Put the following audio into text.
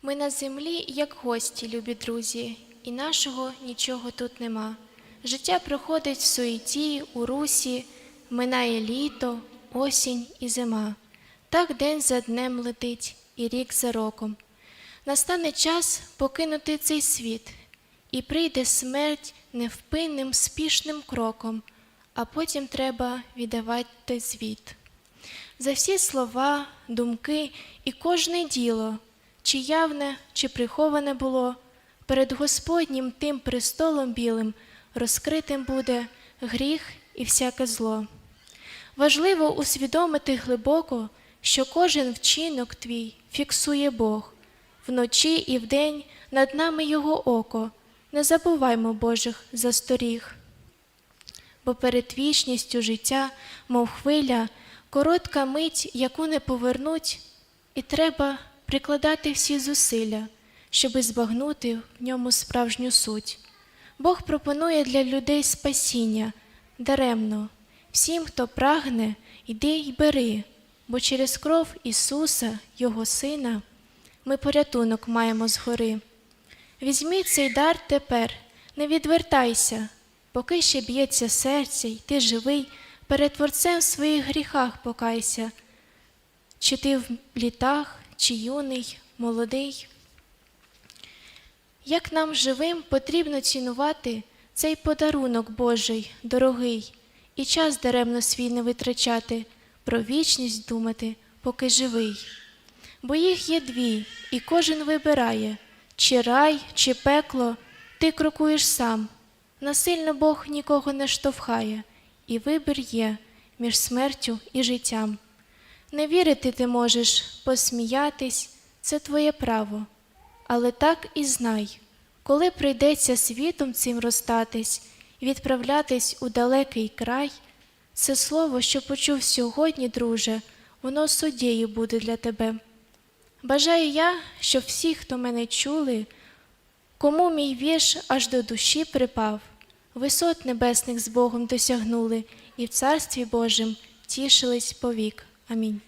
Ми на землі, як гості, любі друзі, і нашого нічого тут нема. Життя проходить в суеті, у русі, минає літо, осінь і зима. Так день за днем летить і рік за роком. Настане час покинути цей світ, і прийде смерть невпинним, спішним кроком, а потім треба віддавати звіт. За всі слова, думки і кожне діло, чи явне, чи приховане було, перед Господнім тим престолом білим розкритим буде гріх і всяке зло. Важливо усвідомити глибоко, що кожен вчинок твій фіксує Бог. Вночі і вдень над нами Його око, не забуваймо Божих засторіг. Бо перед вічністю життя, мов хвиля, коротка мить, яку не повернуть, і треба прикладати всі зусилля, щоби збагнути в ньому справжню суть. Бог пропонує для людей спасіння, даремно. Всім, хто прагне, йди й бери, бо через кров Ісуса, Його Сина, ми порятунок маємо згори. Візьми цей дар тепер, не відвертайся, поки ще б'ється серце, й ти живий, перед Творцем в своїх гріхах покайся. Чи ти в літах, чи юний, молодий. Як нам живим потрібно цінувати цей подарунок Божий, дорогий, і час даремно свій не витрачати, про вічність думати, поки живий. Бо їх є дві, і кожен вибирає, чи рай, чи пекло, ти крокуєш сам. Насильно Бог нікого не штовхає, і вибір є між смертю і життям. Не вірити ти можеш, посміятись – це твоє право. Але так і знай, коли прийдеться світом цим розстатись і відправлятись у далекий край, це слово, що почув сьогодні, друже, воно суддєю буде для тебе. Бажаю я, щоб всі, хто мене чули, кому мій вірш аж до душі припав, висот небесних з Богом досягнули і в Царстві Божим тішились повік. Амінь.